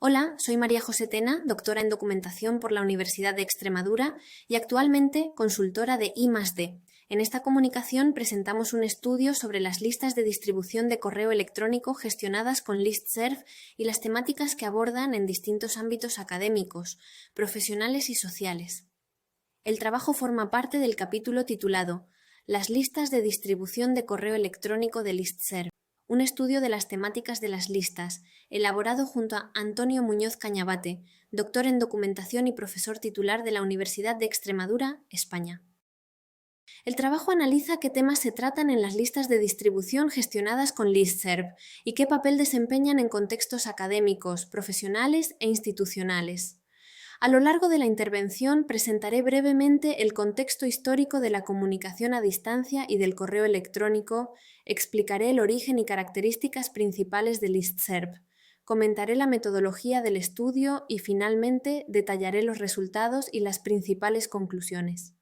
Hola, soy María José Tena, doctora en documentación por la Universidad de Extremadura y actualmente consultora de I+D. En esta comunicación presentamos un estudio sobre las listas de distribución de correo electrónico gestionadas con Listserv y las temáticas que abordan en distintos ámbitos académicos, profesionales y sociales. El trabajo forma parte del capítulo titulado Las listas de distribución de correo electrónico de Listserv, un estudio de las temáticas de las listas, elaborado junto a Antonio Muñoz Cañabate, doctor en documentación y profesor titular de la Universidad de Extremadura, España. El trabajo analiza qué temas se tratan en las listas de distribución gestionadas con Listserv y qué papel desempeñan en contextos académicos, profesionales e institucionales. A lo largo de la intervención presentaré brevemente el contexto histórico de la comunicación a distancia y del correo electrónico, explicaré el origen y características principales de Listserv, comentaré la metodología del estudio y finalmente detallaré los resultados y las principales conclusiones.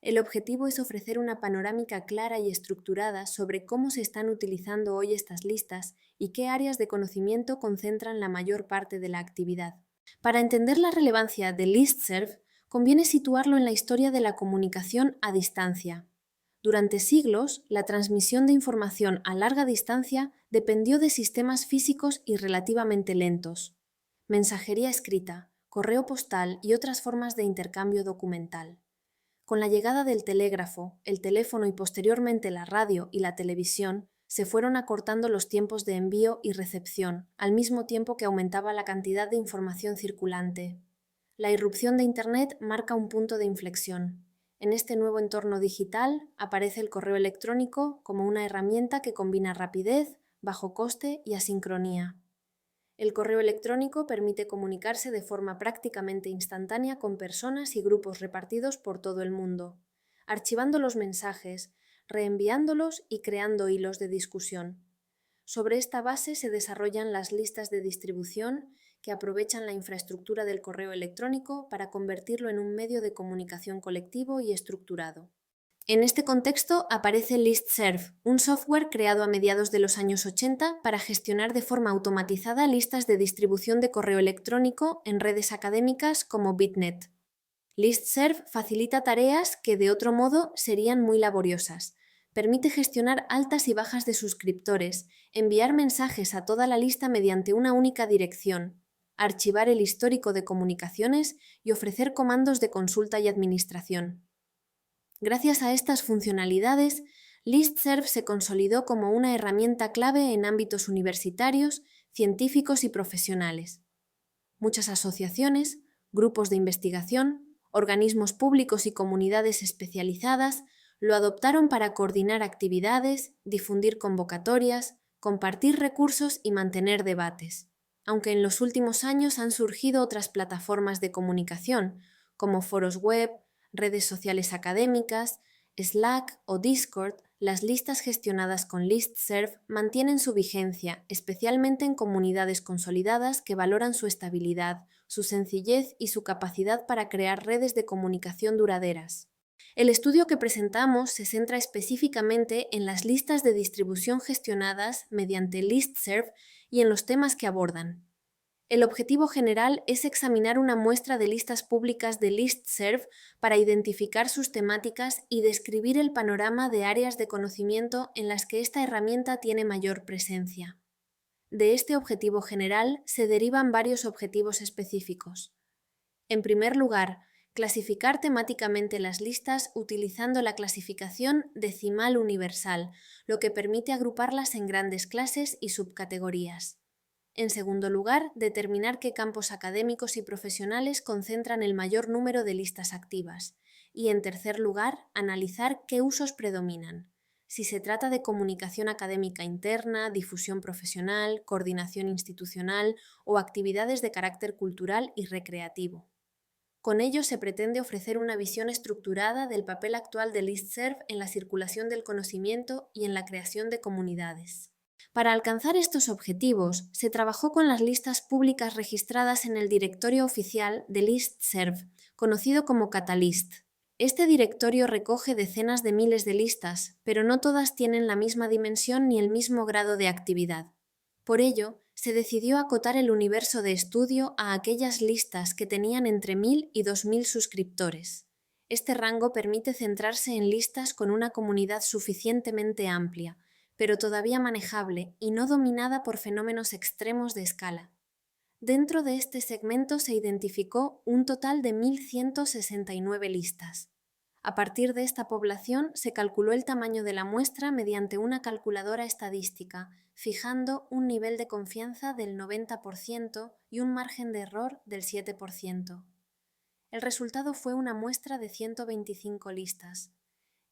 El objetivo es ofrecer una panorámica clara y estructurada sobre cómo se están utilizando hoy estas listas y qué áreas de conocimiento concentran la mayor parte de la actividad. Para entender la relevancia de Listserv, conviene situarlo en la historia de la comunicación a distancia. Durante siglos, la transmisión de información a larga distancia dependió de sistemas físicos y relativamente lentos. Mensajería escrita, correo postal y otras formas de intercambio documental. Con la llegada del telégrafo, el teléfono y posteriormente la radio y la televisión, se fueron acortando los tiempos de envío y recepción, al mismo tiempo que aumentaba la cantidad de información circulante. La irrupción de Internet marca un punto de inflexión. En este nuevo entorno digital aparece el correo electrónico como una herramienta que combina rapidez, bajo coste y asincronía. El correo electrónico permite comunicarse de forma prácticamente instantánea con personas y grupos repartidos por todo el mundo, archivando los mensajes, reenviándolos y creando hilos de discusión. Sobre esta base se desarrollan las listas de distribución que aprovechan la infraestructura del correo electrónico para convertirlo en un medio de comunicación colectivo y estructurado. En este contexto aparece Listserv, un software creado a mediados de los años 80 para gestionar de forma automatizada listas de distribución de correo electrónico en redes académicas como Bitnet. Listserv facilita tareas que de otro modo serían muy laboriosas. Permite gestionar altas y bajas de suscriptores, enviar mensajes a toda la lista mediante una única dirección, archivar el histórico de comunicaciones y ofrecer comandos de consulta y administración. Gracias a estas funcionalidades, Listserv se consolidó como una herramienta clave en ámbitos universitarios, científicos y profesionales. Muchas asociaciones, grupos de investigación, organismos públicos y comunidades especializadas lo adoptaron para coordinar actividades, difundir convocatorias, compartir recursos y mantener debates. Aunque en los últimos años han surgido otras plataformas de comunicación, como foros web, redes sociales académicas, Slack o Discord, las listas gestionadas con Listserv mantienen su vigencia, especialmente en comunidades consolidadas que valoran su estabilidad, su sencillez y su capacidad para crear redes de comunicación duraderas. El estudio que presentamos se centra específicamente en las listas de distribución gestionadas mediante Listserv y en los temas que abordan. El objetivo general es examinar una muestra de listas públicas de Listserv para identificar sus temáticas y describir el panorama de áreas de conocimiento en las que esta herramienta tiene mayor presencia. De este objetivo general se derivan varios objetivos específicos. En primer lugar, clasificar temáticamente las listas utilizando la clasificación decimal universal, lo que permite agruparlas en grandes clases y subcategorías. En segundo lugar, determinar qué campos académicos y profesionales concentran el mayor número de listas activas. Y en tercer lugar, analizar qué usos predominan. Si se trata de comunicación académica interna, difusión profesional, coordinación institucional o actividades de carácter cultural y recreativo. Con ello se pretende ofrecer una visión estructurada del papel actual de Listserv en la circulación del conocimiento y en la creación de comunidades. Para alcanzar estos objetivos, se trabajó con las listas públicas registradas en el directorio oficial de Listserv, conocido como Catalist. Este directorio recoge decenas de miles de listas, pero no todas tienen la misma dimensión ni el mismo grado de actividad. Por ello, se decidió acotar el universo de estudio a aquellas listas que tenían entre 1000 y 2000 suscriptores. Este rango permite centrarse en listas con una comunidad suficientemente amplia, pero todavía manejable y no dominada por fenómenos extremos de escala. Dentro de este segmento se identificó un total de 1169 listas. A partir de esta población se calculó el tamaño de la muestra mediante una calculadora estadística, fijando un nivel de confianza del 90% y un margen de error del 7%. El resultado fue una muestra de 125 listas.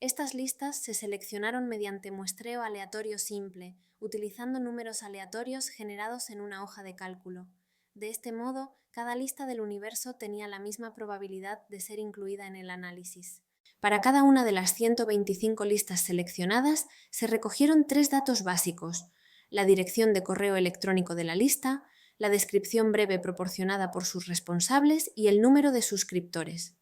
Estas listas se seleccionaron mediante muestreo aleatorio simple, utilizando números aleatorios generados en una hoja de cálculo. De este modo, cada lista del universo tenía la misma probabilidad de ser incluida en el análisis. Para cada una de las 125 listas seleccionadas, se recogieron 3 datos básicos: la dirección de correo electrónico de la lista, la descripción breve proporcionada por sus responsables y el número de suscriptores.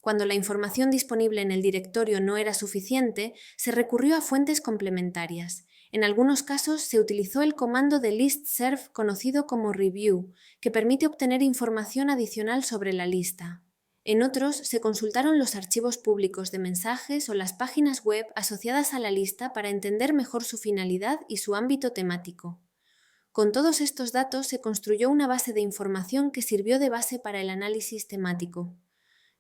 Cuando la información disponible en el directorio no era suficiente, se recurrió a fuentes complementarias. En algunos casos se utilizó el comando de listserv conocido como review, que permite obtener información adicional sobre la lista. En otros se consultaron los archivos públicos de mensajes o las páginas web asociadas a la lista para entender mejor su finalidad y su ámbito temático. Con todos estos datos se construyó una base de información que sirvió de base para el análisis temático.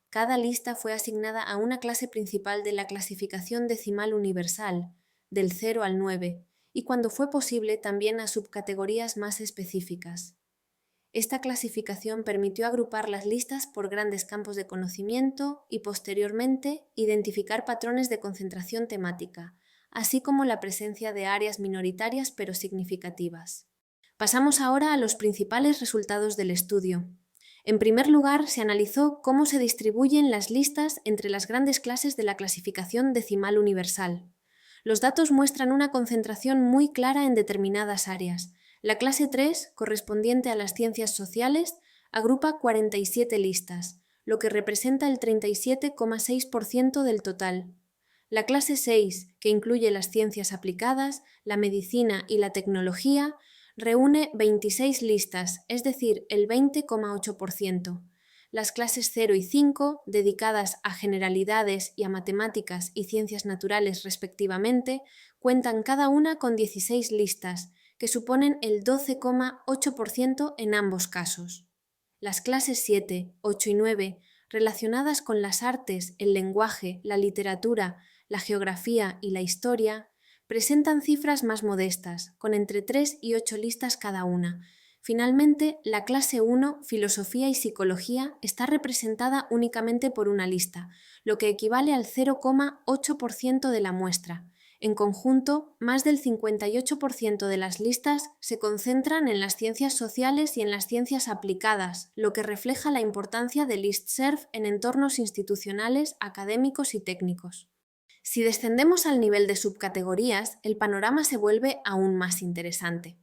Cada lista fue asignada a una clase principal de la clasificación decimal universal, del 0 al 9, y cuando fue posible también a subcategorías más específicas. Esta clasificación permitió agrupar las listas por grandes campos de conocimiento y, posteriormente, identificar patrones de concentración temática, así como la presencia de áreas minoritarias pero significativas. Pasamos ahora a los principales resultados del estudio. En primer lugar, se analizó cómo se distribuyen las listas entre las grandes clases de la clasificación decimal universal. Los datos muestran una concentración muy clara en determinadas áreas. La clase 3, correspondiente a las ciencias sociales, agrupa 47 listas, lo que representa el 37,6% del total. La clase 6, que incluye las ciencias aplicadas, la medicina y la tecnología, reúne 26 listas, es decir, el 20,8%. Las clases 0 y 5, dedicadas a generalidades y a matemáticas y ciencias naturales respectivamente, cuentan cada una con 16 listas, que suponen el 12,8% en ambos casos. Las clases 7, 8 y 9, relacionadas con las artes, el lenguaje, la literatura, la geografía y la historia, presentan cifras más modestas, con entre 3 y 8 listas cada una. Finalmente, la clase 1, filosofía y psicología, está representada únicamente por una lista, lo que equivale al 0,8% de la muestra. En conjunto, más del 58% de las listas se concentran en las ciencias sociales y en las ciencias aplicadas, lo que refleja la importancia de listserv en entornos institucionales, académicos y técnicos. Si descendemos al nivel de subcategorías, el panorama se vuelve aún más interesante.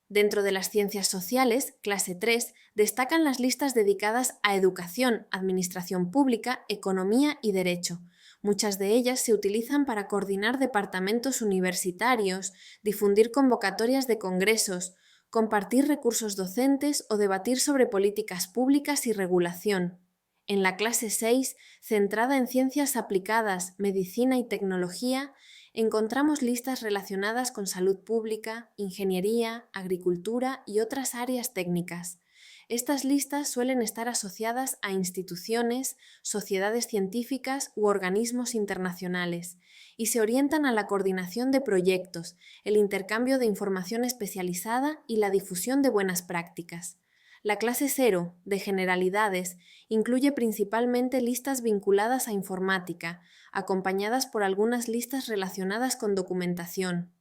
Dentro de las ciencias sociales, clase 3, destacan las listas dedicadas a educación, administración pública, economía y derecho. Muchas de ellas se utilizan para coordinar departamentos universitarios, difundir convocatorias de congresos, compartir recursos docentes o debatir sobre políticas públicas y regulación. En la clase 6, centrada en ciencias aplicadas, medicina y tecnología, encontramos listas relacionadas con salud pública, ingeniería, agricultura y otras áreas técnicas. Estas listas suelen estar asociadas a instituciones, sociedades científicas u organismos internacionales y se orientan a la coordinación de proyectos, el intercambio de información especializada y la difusión de buenas prácticas. La clase 0, de generalidades, incluye principalmente listas vinculadas a informática, acompañadas por algunas listas relacionadas con documentación.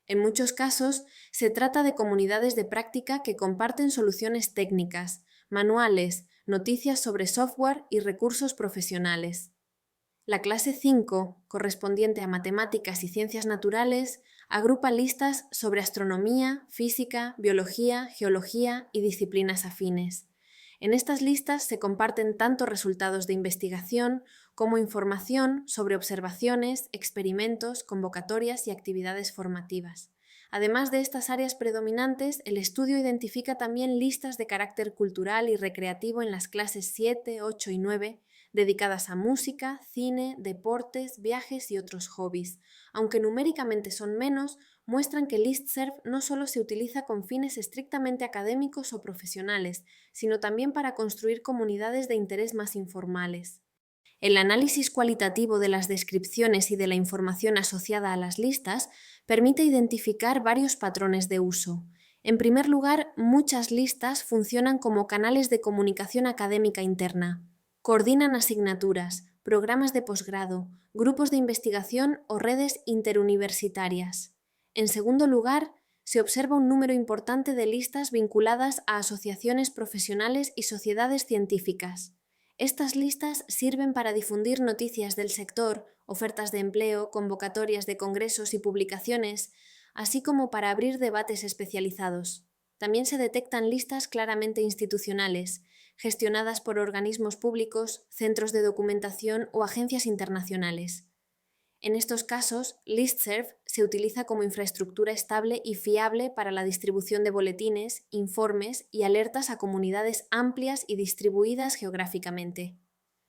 En muchos casos, se trata de comunidades de práctica que comparten soluciones técnicas, manuales, noticias sobre software y recursos profesionales. La clase 5, correspondiente a matemáticas y ciencias naturales, agrupa listas sobre astronomía, física, biología, geología y disciplinas afines. En estas listas se comparten tanto resultados de investigación como información sobre observaciones, experimentos, convocatorias y actividades formativas. Además de estas áreas predominantes, el estudio identifica también listas de carácter cultural y recreativo en las clases 7, 8 y 9, dedicadas a música, cine, deportes, viajes y otros hobbies. Aunque numéricamente son menos, muestran que Listserv no solo se utiliza con fines estrictamente académicos o profesionales, sino también para construir comunidades de interés más informales. El análisis cualitativo de las descripciones y de la información asociada a las listas permite identificar varios patrones de uso. En primer lugar, muchas listas funcionan como canales de comunicación académica interna. Coordinan asignaturas, programas de posgrado, grupos de investigación o redes interuniversitarias. En segundo lugar, se observa un número importante de listas vinculadas a asociaciones profesionales y sociedades científicas. Estas listas sirven para difundir noticias del sector, ofertas de empleo, convocatorias de congresos y publicaciones, así como para abrir debates especializados. También se detectan listas claramente institucionales, gestionadas por organismos públicos, centros de documentación o agencias internacionales. En estos casos, Listserv se utiliza como infraestructura estable y fiable para la distribución de boletines, informes y alertas a comunidades amplias y distribuidas geográficamente.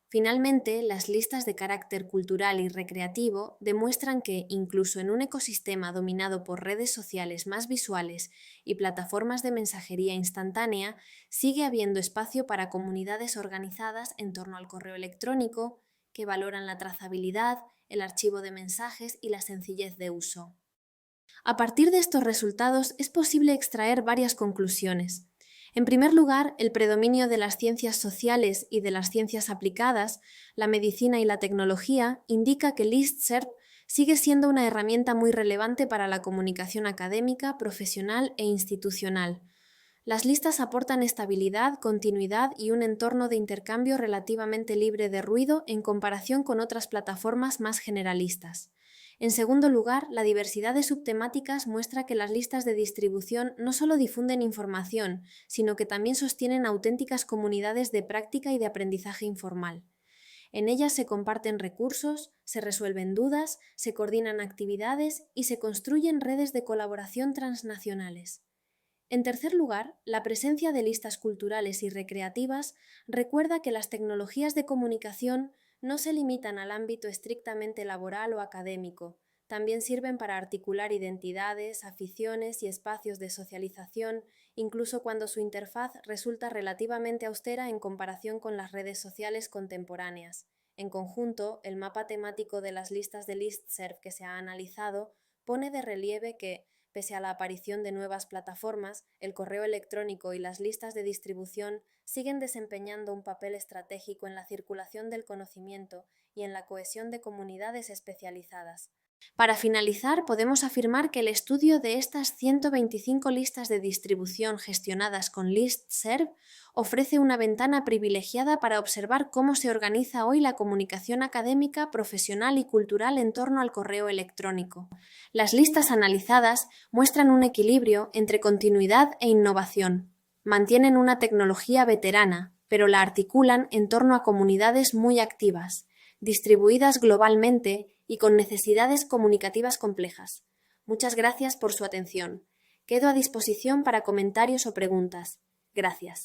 Finalmente, las listas de carácter cultural y recreativo demuestran que, incluso en un ecosistema dominado por redes sociales más visuales y plataformas de mensajería instantánea, sigue habiendo espacio para comunidades organizadas en torno al correo electrónico, que valoran la trazabilidad, el archivo de mensajes y la sencillez de uso. A partir de estos resultados es posible extraer varias conclusiones. En primer lugar, el predominio de las ciencias sociales y de las ciencias aplicadas, la medicina y la tecnología, indica que Listserv sigue siendo una herramienta muy relevante para la comunicación académica, profesional e institucional. Las listas aportan estabilidad, continuidad y un entorno de intercambio relativamente libre de ruido en comparación con otras plataformas más generalistas. En segundo lugar, la diversidad de subtemáticas muestra que las listas de distribución no solo difunden información, sino que también sostienen auténticas comunidades de práctica y de aprendizaje informal. En ellas se comparten recursos, se resuelven dudas, se coordinan actividades y se construyen redes de colaboración transnacionales. En tercer lugar, la presencia de listas culturales y recreativas recuerda que las tecnologías de comunicación no se limitan al ámbito estrictamente laboral o académico, también sirven para articular identidades, aficiones y espacios de socialización, incluso cuando su interfaz resulta relativamente austera en comparación con las redes sociales contemporáneas. En conjunto, el mapa temático de las listas de Listserv que se ha analizado pone de relieve que, pese a la aparición de nuevas plataformas, el correo electrónico y las listas de distribución siguen desempeñando un papel estratégico en la circulación del conocimiento y en la cohesión de comunidades especializadas. Para finalizar, podemos afirmar que el estudio de estas 125 listas de distribución gestionadas con Listserv ofrece una ventana privilegiada para observar cómo se organiza hoy la comunicación académica, profesional y cultural en torno al correo electrónico. Las listas analizadas muestran un equilibrio entre continuidad e innovación. Mantienen una tecnología veterana, pero la articulan en torno a comunidades muy activas, distribuidas globalmente y con necesidades comunicativas complejas. Muchas gracias por su atención. Quedo a disposición para comentarios o preguntas. Gracias.